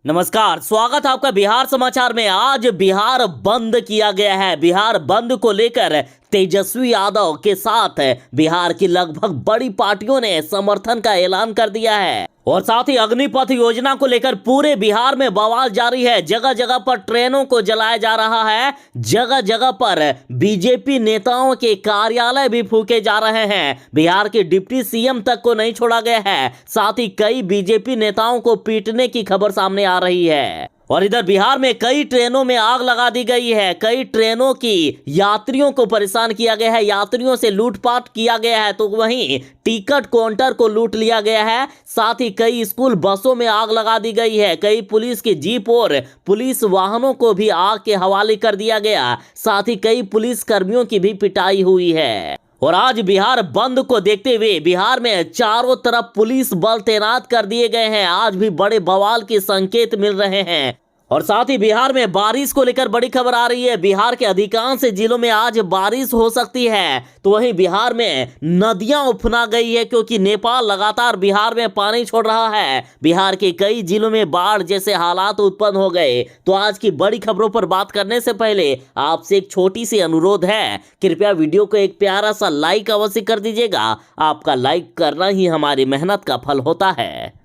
नमस्कार, स्वागत है आपका बिहार समाचार में। आज बिहार बंद किया गया है। बिहार बंद को लेकर तेजस्वी यादव के साथ बिहार की लगभग बड़ी पार्टियों ने समर्थन का ऐलान कर दिया है और साथ ही अग्निपथ योजना को लेकर पूरे बिहार में बवाल जारी है। जगह जगह पर ट्रेनों को जलाया जा रहा है, जगह जगह पर बीजेपी नेताओं के कार्यालय भी फूके जा रहे हैं। बिहार के डिप्टी सीएम तक को नहीं छोड़ा गया है। साथ ही कई बीजेपी नेताओं को पीटने की खबर सामने आ रही है और इधर बिहार में कई ट्रेनों में आग लगा दी गई है। कई ट्रेनों की यात्रियों को परेशान किया गया है, यात्रियों से लूटपाट किया गया है, तो वहीं टिकट काउंटर को लूट लिया गया है। साथ ही कई स्कूल बसों में आग लगा दी गई है। कई पुलिस की जीप और पुलिस वाहनों को भी आग के हवाले कर दिया गया। साथ ही कई पुलिस कर्मियों की भी पिटाई हुई है और आज बिहार बंद को देखते हुए बिहार में चारों तरफ पुलिस बल तैनात कर दिए गए हैं। आज भी बड़े बवाल के संकेत मिल रहे हैं और साथ ही बिहार में बारिश को लेकर बड़ी खबर आ रही है। बिहार के अधिकांश जिलों में आज बारिश हो सकती है, तो वहीं बिहार में नदियां उफना गई है क्योंकि नेपाल लगातार बिहार में पानी छोड़ रहा है। बिहार के कई जिलों में बाढ़ जैसे हालात उत्पन्न हो गए। तो आज की बड़ी खबरों पर बात करने से पहले आपसे एक छोटी सी अनुरोध है, कृपया वीडियो को एक प्यारा सा लाइक अवश्य कर दीजिएगा। आपका लाइक करना ही हमारी मेहनत का फल होता है।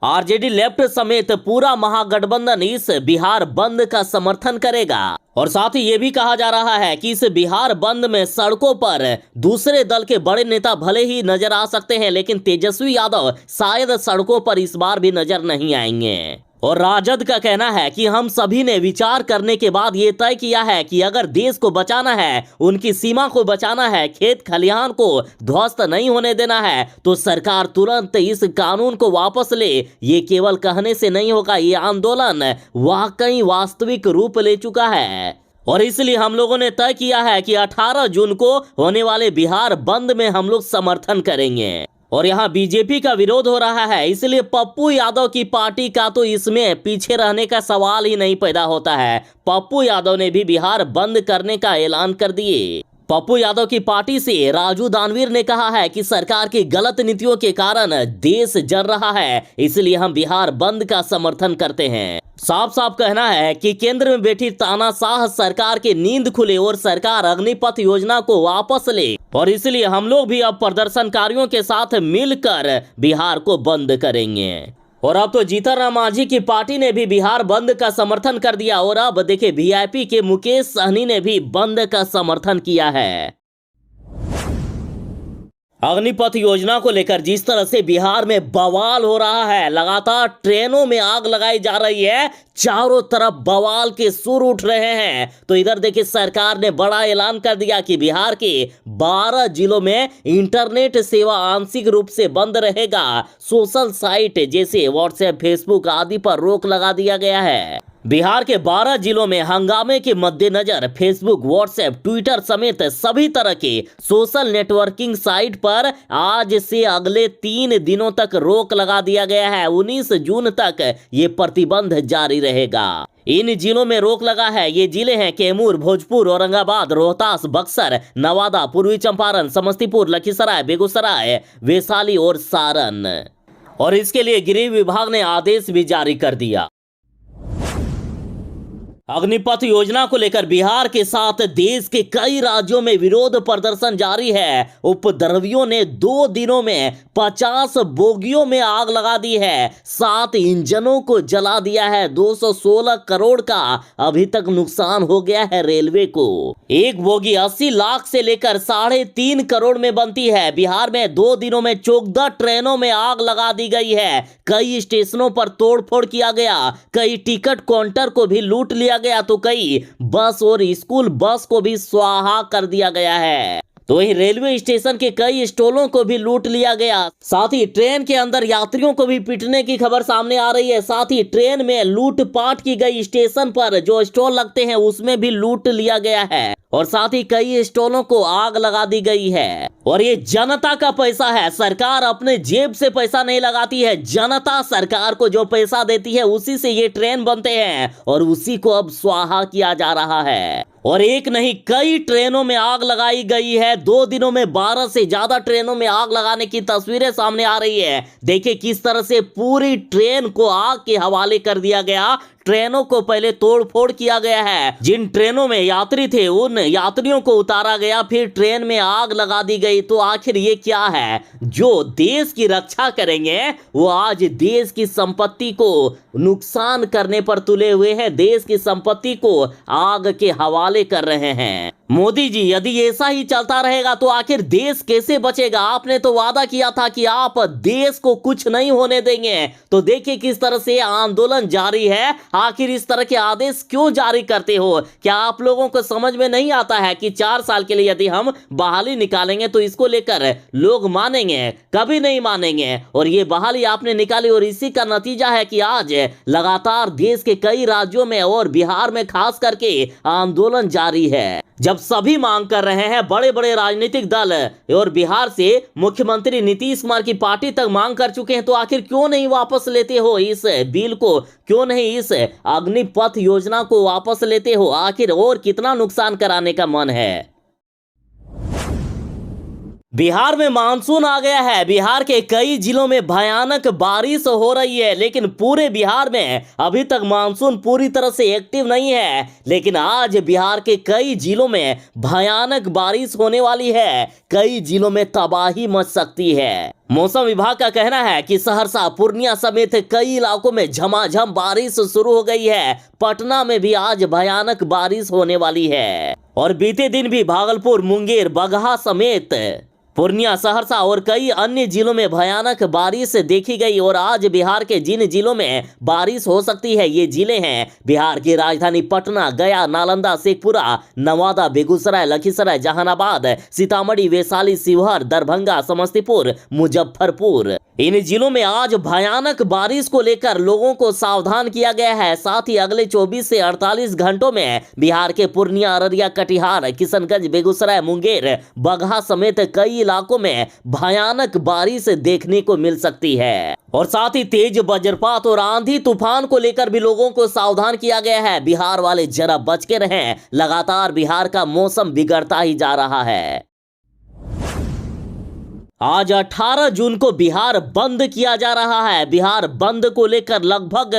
आरजेडी लेफ्ट समेत पूरा महागठबंधन इस बिहार बंद का समर्थन करेगा और साथ ही ये भी कहा जा रहा है कि इस बिहार बंद में सड़कों पर दूसरे दल के बड़े नेता भले ही नजर आ सकते हैं, लेकिन तेजस्वी यादव शायद सड़कों पर इस बार भी नजर नहीं आएंगे। और राजद का कहना है कि हम सभी ने विचार करने के बाद ये तय किया है कि अगर देश को बचाना है, उनकी सीमा को बचाना है, खेत खलिहान को ध्वस्त नहीं होने देना है, तो सरकार तुरंत इस कानून को वापस ले। ये केवल कहने से नहीं होगा, ये आंदोलन वाकई वास्तविक रूप ले चुका है और इसलिए हम लोगों ने तय किया है कि 18 जून को होने वाले बिहार बंद में हम लोग समर्थन करेंगे। और यहाँ बीजेपी का विरोध हो रहा है, इसलिए पप्पू यादव की पार्टी का तो इसमें पीछे रहने का सवाल ही नहीं पैदा होता है। पप्पू यादव ने भी बिहार बंद करने का ऐलान कर दिए। पप्पू यादव की पार्टी से राजू दानवीर ने कहा है कि सरकार की गलत नीतियों के कारण देश जल रहा है, इसलिए हम बिहार बंद का समर्थन करते हैं। साफ साफ कहना है कि केंद्र में बैठी तानाशाह सरकार की नींद खुले और सरकार अग्निपथ योजना को वापस ले और इसलिए हम लोग भी अब प्रदर्शनकारियों के साथ मिलकर बिहार को बंद करेंगे। और अब तो जीतन राम मांझी की पार्टी ने भी बिहार बंद का समर्थन कर दिया और अब देखिए वीआईपी के मुकेश सहनी ने भी बंद का समर्थन किया है। अग्निपथ योजना को लेकर जिस तरह से बिहार में बवाल हो रहा है, लगातार ट्रेनों में आग लगाई जा रही है, चारों तरफ बवाल के सुर उठ रहे हैं, तो इधर देखिए सरकार ने बड़ा ऐलान कर दिया कि बिहार के 12 जिलों में इंटरनेट सेवा आंशिक रूप से बंद रहेगा। सोशल साइट जैसे व्हाट्सएप, फेसबुक आदि पर रोक लगा दिया गया है। बिहार के 12 जिलों में हंगामे के मद्देनजर फेसबुक, व्हाट्सएप, ट्विटर समेत सभी तरह के सोशल नेटवर्किंग साइट पर आज से अगले 3 दिनों तक रोक लगा दिया गया है। 19 जून तक ये प्रतिबंध जारी रहेगा। इन जिलों में रोक लगा है, ये जिले हैं कैमूर, भोजपुर, औरंगाबाद, रोहतास, बक्सर, नवादा, पूर्वी चंपारण, समस्तीपुर, लखीसराय, बेगूसराय, वैशाली और सारण। और इसके लिए गृह विभाग ने आदेश भी जारी कर दिया। अग्निपथ योजना को लेकर बिहार के साथ देश के कई राज्यों में विरोध प्रदर्शन जारी है। उपद्रवियों ने 2 दिनों में 50 बोगियों में आग लगा दी है, 7 इंजनों को जला दिया है। 216 करोड़ का अभी तक नुकसान हो गया है रेलवे को। एक बोगी 80 लाख से लेकर 3.5 करोड़ में बनती है। बिहार में 2 दिनों में 14 ट्रेनों में आग लगा दी गई है। कई स्टेशनों पर तोड़फोड़ किया गया, कई टिकट काउंटर को भी लूट लिया गया, तो कई बस और स्कूल बस को भी स्वाहा कर दिया गया है। तो वही रेलवे स्टेशन के कई स्टॉलों को भी लूट लिया गया। साथ ही ट्रेन के अंदर यात्रियों को भी पीटने की खबर सामने आ रही है। साथ ही ट्रेन में लूटपाट की गई, स्टेशन पर जो स्टॉल लगते हैं उसमें भी लूट लिया गया है और साथ ही कई स्टॉलों को आग लगा दी गई है। और ये जनता का पैसा है, सरकार अपने जेब से पैसा नहीं लगाती है, जनता सरकार को जो पैसा देती है उसी से ये ट्रेन बनते हैं और उसी को अब स्वाहा किया जा रहा है। और एक नहीं कई ट्रेनों में आग लगाई गई है। 2 दिनों में 12 से ज्यादा ट्रेनों में आग लगाने की तस्वीरें सामने आ रही है। देखिए किस तरह से पूरी ट्रेन को आग के हवाले कर दिया गया। ट्रेनों को पहले तोड़ फोड़ किया गया है। जिन ट्रेनों में यात्री थे उन यात्रियों को उतारा गया, फिर ट्रेन में आग लगा दी गई। तो आखिर ये क्या है? जो देश की रक्षा करेंगे वो आज देश की संपत्ति को नुकसान करने पर तुले हुए हैं, देश की संपत्ति को आग के हवाले कर रहे हैं। मोदी जी, यदि ऐसा ही चलता रहेगा तो आखिर देश कैसे बचेगा? आपने तो वादा किया था कि आप देश को कुछ नहीं होने देंगे। तो देखिए किस तरह से आंदोलन जारी है। आखिर इस तरह के आदेश क्यों जारी करते हो? क्या आप लोगों को समझ में नहीं आता है कि 4 साल के लिए यदि हम बहाली निकालेंगे तो इसको लेकर लोग मानेंगे? कभी नहीं मानेंगे। और ये बहाली आपने निकाली और इसी का नतीजा है कि आज लगातार देश के कई राज्यों में और बिहार में खास करके आंदोलन जारी है। जब सभी मांग कर रहे हैं, बड़े बड़े राजनीतिक दल और बिहार से मुख्यमंत्री नीतीश कुमार की पार्टी तक मांग कर चुके हैं, तो आखिर क्यों नहीं वापस लेते हो इस बिल को? क्यों नहीं इस अग्निपथ योजना को वापस लेते हो? आखिर और कितना नुकसान कराने का मन है? बिहार में मानसून आ गया है। बिहार के कई जिलों में भयानक बारिश हो रही है, लेकिन पूरे बिहार में अभी तक मानसून पूरी तरह से एक्टिव नहीं है। लेकिन आज बिहार के कई जिलों में भयानक बारिश होने वाली है। कई जिलों में तबाही मच सकती है। मौसम विभाग का कहना है कि सहरसा, पूर्णिया समेत कई इलाकों में झमाझम बारिश शुरू हो गई है। पटना में भी आज भयानक बारिश होने वाली है। और बीते दिन भी भागलपुर, मुंगेर, बगहा समेत पूर्णिया, सहरसा और कई अन्य जिलों में भयानक बारिश देखी गई। और आज बिहार के जिन जिलों में बारिश हो सकती है ये जिले हैं बिहार की राजधानी पटना, गया, नालंदा, शेखपुरा, नवादा, बेगूसराय, लखीसराय, जहानाबाद, सीतामढ़ी, वैशाली, शिवहर, दरभंगा, समस्तीपुर, मुजफ्फरपुर। इन जिलों में आज भयानक बारिश को लेकर लोगों को सावधान किया गया है। साथ ही अगले 24 से 48 घंटों में बिहार के पूर्णिया, अररिया, कटिहार, किशनगंज, बेगूसराय, मुंगेर, बगहा समेत कई इलाकों में भयानक बारिश देखने को मिल सकती है। और साथ ही तेज वज्रपात और आंधी तूफान को लेकर भी लोगों को सावधान किया गया है। बिहार वाले जरा बच के रहें, लगातार बिहार का मौसम बिगड़ता ही जा रहा है। आज 18 जून को बिहार बंद किया जा रहा है। बिहार बंद को लेकर लगभग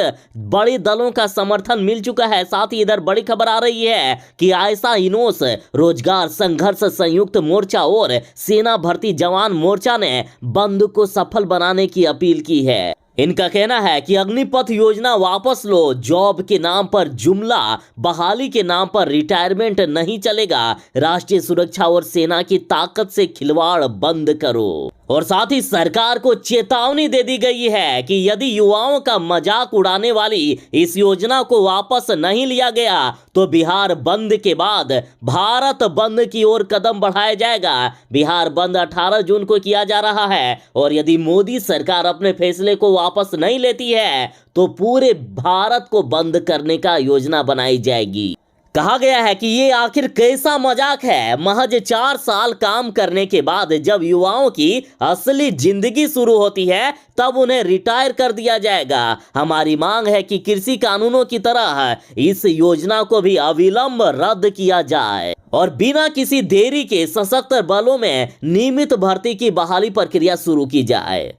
बड़े दलों का समर्थन मिल चुका है। साथ ही इधर बड़ी खबर आ रही है कि आयशा इनोस, रोजगार संघर्ष संयुक्त मोर्चा और सेना भर्ती जवान मोर्चा ने बंद को सफल बनाने की अपील की है। इनका कहना है कि अग्निपथ योजना वापस लो, जॉब के नाम पर जुमला, बहाली के नाम पर रिटायरमेंट नहीं चलेगा, राष्ट्रीय सुरक्षा और सेना की ताकत से खिलवाड़ बंद करो। और साथ ही सरकार को चेतावनी दे दी गई है कि यदि युवाओं का मजाक उड़ाने वाली इस योजना को वापस नहीं लिया गया तो बिहार बंद के बाद भारत बंद की ओर कदम बढ़ाया जाएगा। बिहार बंद 18 जून को किया जा रहा है और यदि मोदी सरकार अपने फैसले को वापस नहीं लेती है तो पूरे भारत को बंद करने का योजना बनाई जाएगी। कहा गया है कि ये आखिर कैसा मजाक है? महज 4 साल काम करने के बाद जब युवाओं की असली जिंदगी शुरू होती है तब उन्हें रिटायर कर दिया जाएगा। हमारी मांग है कि कृषि कानूनों की तरह इस योजना को भी अविलंब रद्द किया जाए और बिना किसी देरी के सशस्त्र बलों में नियमित भर्ती की बहाली प्रक्रिया शुरू की जाए।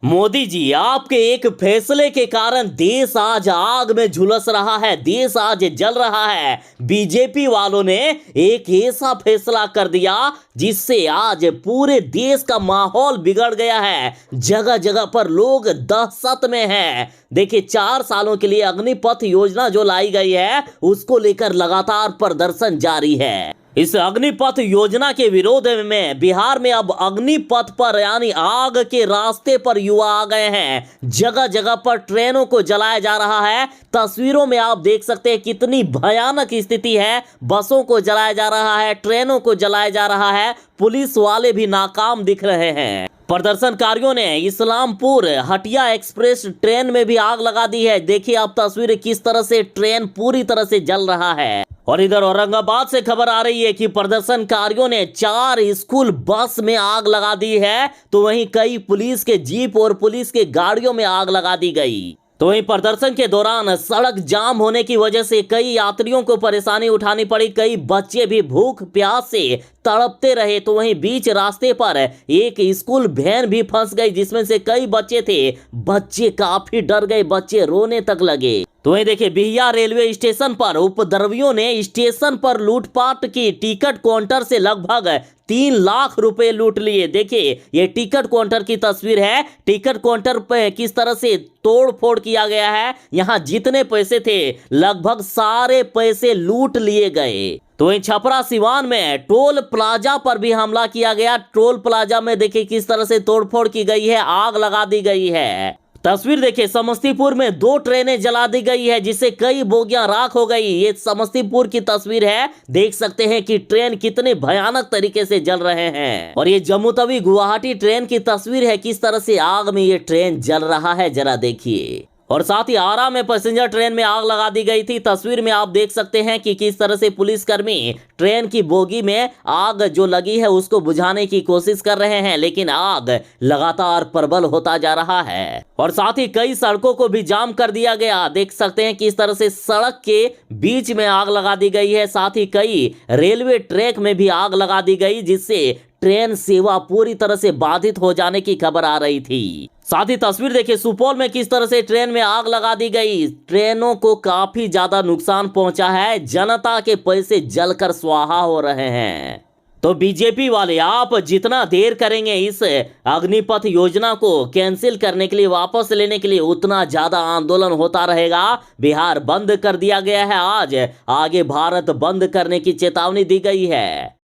मोदी जी, आपके एक फैसले के कारण देश आज आग में झुलस रहा है, देश आज जल रहा है। बीजेपी वालों ने एक ऐसा फैसला कर दिया जिससे आज पूरे देश का माहौल बिगड़ गया है। जगह जगह पर लोग दहशत में हैं। देखिए 4 सालों के लिए अग्निपथ योजना जो लाई गई है उसको लेकर लगातार प्रदर्शन जारी है। इस अग्निपथ योजना के विरोध में बिहार में अब अग्निपथ पर यानी आग के रास्ते पर युवा आ गए हैं। जगह जगह पर ट्रेनों को जलाया जा रहा है। तस्वीरों में आप देख सकते हैं कितनी भयानक स्थिति है। बसों को जलाया जा रहा है, ट्रेनों को जलाया जा रहा है। पुलिस वाले भी नाकाम दिख रहे हैं। प्रदर्शनकारियों ने इस्लामपुर हटिया एक्सप्रेस ट्रेन में भी आग लगा दी है। देखिए आप तस्वीरें किस तरह से ट्रेन पूरी तरह से जल रहा है। और इधर औरंगाबाद से खबर आ रही है कि प्रदर्शनकारियों ने 4 स्कूल बस में आग लगा दी है, तो वहीं कई पुलिस के जीप और पुलिस के गाड़ियों में आग लगा दी गई। तो वहीं प्रदर्शन के दौरान सड़क जाम होने की वजह से कई यात्रियों को परेशानी उठानी पड़ी। कई बच्चे भी भूख प्यास से तड़पते रहे। तो वहीं बीच रास्ते पर एक स्कूल वैन भी फंस गई, जिसमें से कई बच्चे थे। बच्चे काफी डर गए, बच्चे रोने तक लगे। तो वहीं देखिए, बिहियार रेलवे स्टेशन पर उपद्रवियों ने स्टेशन पर लूटपाट की। टिकट काउंटर से लगभग 3 लाख रुपए लूट लिए। देखिए, ये टिकट काउंटर की तस्वीर है। टिकट काउंटर पे किस तरह से तोड़ फोड़ किया गया है। यहाँ जितने पैसे थे लगभग सारे पैसे लूट लिए गए। तो वहीं छपरा सिवान में टोल प्लाजा पर भी हमला किया गया। टोल प्लाजा में देखिए किस तरह से तोड़फोड़ की गई है, आग लगा दी गई है। तस्वीर देखिए, समस्तीपुर में 2 ट्रेनें जला दी गई है, जिससे कई बोगियां राख हो गई। ये समस्तीपुर की तस्वीर है। देख सकते हैं कि ट्रेन कितने भयानक तरीके से जल रहे हैं। और ये जम्मू तवी गुवाहाटी ट्रेन की तस्वीर है, किस तरह से आग में ये ट्रेन जल रहा है, जरा देखिए। और साथ ही आरा में पैसेंजर ट्रेन में आग लगा दी गई थी। तस्वीर में आप देख सकते हैं कि किस तरह से पुलिसकर्मी ट्रेन की बोगी में आग जो लगी है उसको बुझाने की कोशिश कर रहे हैं, लेकिन आग लगातार प्रबल होता जा रहा है। और साथ ही कई सड़कों को भी जाम कर दिया गया। देख सकते हैं किस तरह से सड़क के बीच में आग लगा दी गई है। साथ ही कई रेलवे ट्रैक में भी आग लगा दी गई, जिससे ट्रेन सेवा पूरी तरह से बाधित हो जाने की खबर आ रही थी। साथ ही तस्वीर देखिए, सुपौल में किस तरह से ट्रेन में आग लगा दी गई। ट्रेनों को काफी ज्यादा नुकसान पहुंचा है। जनता के पैसे जलकर स्वाहा हो रहे हैं। तो बीजेपी वाले आप जितना देर करेंगे इस अग्निपथ योजना को कैंसिल करने के लिए, वापस लेने के लिए, उतना ज्यादा आंदोलन होता रहेगा। बिहार बंद कर दिया गया है आज, आगे भारत बंद करने की चेतावनी दी गई है।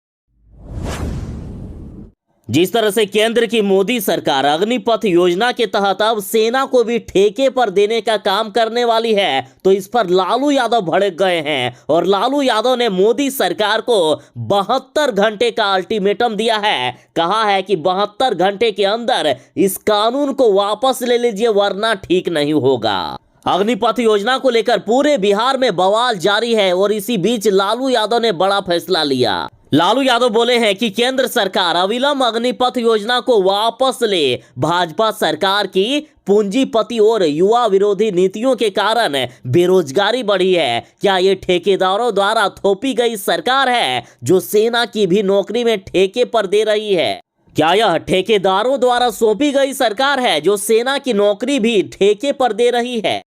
जिस तरह से केंद्र की मोदी सरकार अग्निपथ योजना के तहत अब सेना को भी ठेके पर देने का काम करने वाली है, तो इस पर लालू यादव भड़क गए हैं। और लालू यादव ने मोदी सरकार को 72 घंटे का अल्टीमेटम दिया है। कहा है कि 72 घंटे के अंदर इस कानून को वापस ले लीजिए, वरना ठीक नहीं होगा। अग्निपथ योजना को लेकर पूरे बिहार में बवाल जारी है। और इसी बीच लालू यादव ने बड़ा फैसला लिया। लालू यादव बोले हैं कि केंद्र सरकार अविलंब अग्निपथ योजना को वापस ले। भाजपा सरकार की पूंजीपति और युवा विरोधी नीतियों के कारण बेरोजगारी बढ़ी है। क्या ये ठेकेदारों द्वारा थोपी गई सरकार है, जो सेना की भी नौकरी में ठेके पर दे रही है? क्या यह ठेकेदारों द्वारा सौंपी गई सरकार है, जो सेना की नौकरी भी ठेके पर दे रही है?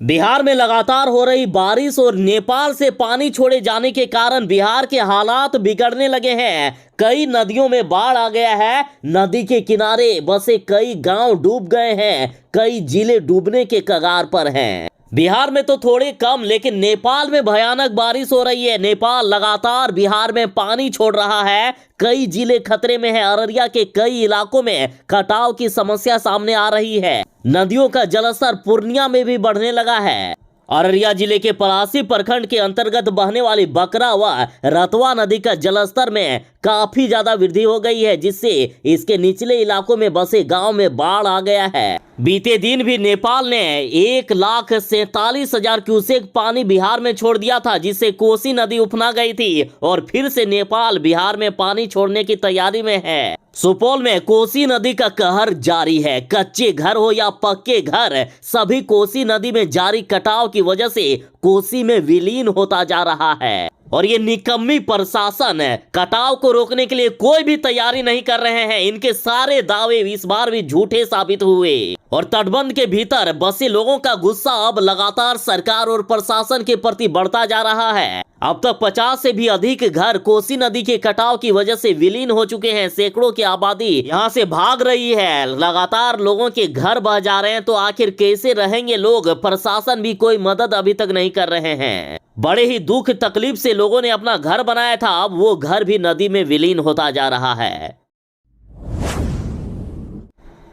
बिहार में लगातार हो रही बारिश और नेपाल से पानी छोड़े जाने के कारण बिहार के हालात बिगड़ने लगे हैं। कई नदियों में बाढ़ आ गया है। नदी के किनारे बसे कई गांव डूब गए हैं। कई जिले डूबने के कगार पर हैं। बिहार में तो थोड़े कम, लेकिन नेपाल में भयानक बारिश हो रही है। नेपाल लगातार बिहार में पानी छोड़ रहा है। कई जिले खतरे में हैं। अररिया के कई इलाकों में कटाव की समस्या सामने आ रही है। नदियों का जलस्तर पूर्णिया में भी बढ़ने लगा है। अररिया जिले के पलासी प्रखंड के अंतर्गत बहने वाली बकरा व रतवा नदी का जलस्तर में काफी ज्यादा वृद्धि हो गई है, जिससे इसके निचले इलाकों में बसे गांव में बाढ़ आ गया है। बीते दिन भी नेपाल ने 1,47,000 क्यूसेक पानी बिहार में छोड़ दिया था, जिससे कोसी नदी उफना गई थी। और फिर से नेपाल बिहार में पानी छोड़ने की तैयारी में है। सुपौल में कोसी नदी का कहर जारी है। कच्चे घर हो या पक्के घर, सभी कोसी नदी में जारी कटाव की वजह से कोसी में विलीन होता जा रहा है। और ये निकम्मी प्रशासन कटाव को रोकने के लिए कोई भी तैयारी नहीं कर रहे हैं। इनके सारे दावे इस बार भी झूठे साबित हुए। और तटबंध के भीतर बसे लोगों का गुस्सा अब लगातार सरकार और प्रशासन के प्रति बढ़ता जा रहा है। अब तक 50 से भी अधिक घर कोसी नदी के कटाव की वजह से विलीन हो चुके हैं। सैकड़ों की आबादी यहाँ से भाग रही है। लगातार लोगों के घर बह जा रहे हैं। तो आखिर कैसे रहेंगे लोग? प्रशासन भी कोई मदद अभी तक नहीं कर रहे हैं। बड़े ही दुख तकलीफ से लोगों ने अपना घर बनाया था, अब वो घर भी नदी में विलीन होता जा रहा है।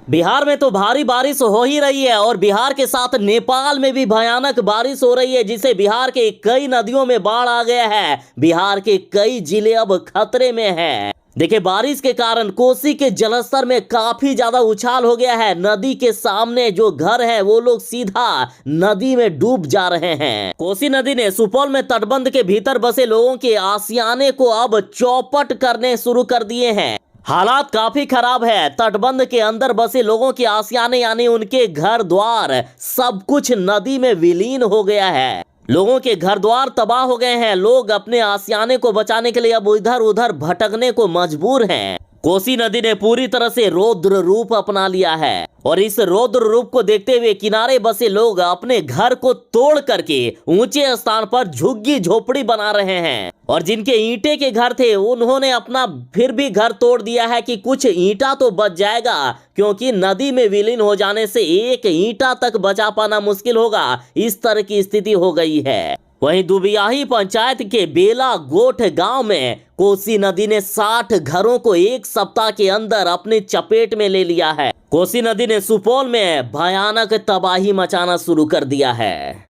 बिहार में तो भारी बारिश हो ही रही है और बिहार के साथ नेपाल में भी भयानक बारिश हो रही है, जिससे बिहार के कई नदियों में बाढ़ आ गया है। बिहार के कई जिले अब खतरे में हैं। देखिए, बारिश के कारण कोसी के जलस्तर में काफी ज्यादा उछाल हो गया है। नदी के सामने जो घर है वो लोग सीधा नदी में डूब जा रहे हैं। कोसी नदी ने सुपौल में तटबंध के भीतर बसे लोगों के आशियाने को अब चौपट करने शुरू कर दिए हैं। हालात काफी खराब है। तटबंध के अंदर बसे लोगों के आशियाने यानी उनके घर द्वार सब कुछ नदी में विलीन हो गया है। लोगों के घर द्वार तबाह हो गए हैं। लोग अपने आशियाने को बचाने के लिए अब इधर उधर भटकने को मजबूर हैं। कोसी नदी ने पूरी तरह से रौद्र रूप अपना लिया है और इस रौद्र रूप को देखते हुए किनारे बसे लोग अपने घर को तोड़ करके ऊंचे स्थान पर झुग्गी झोपड़ी बना रहे हैं और जिनके ईंटे के घर थे उन्होंने अपना फिर भी घर तोड़ दिया है कि कुछ ईंटा तो बच जाएगा, क्योंकि नदी में विलीन हो जाने से एक ईंटा तक बचा पाना मुश्किल होगा। इस तरह की स्थिति हो गई है। वहीं दुबियाही पंचायत के बेला गोठ गांव में कोसी नदी ने 60 घरों को एक सप्ताह के अंदर अपने चपेट में ले लिया है। कोसी नदी ने सुपौल में भयानक तबाही मचाना शुरू कर दिया है।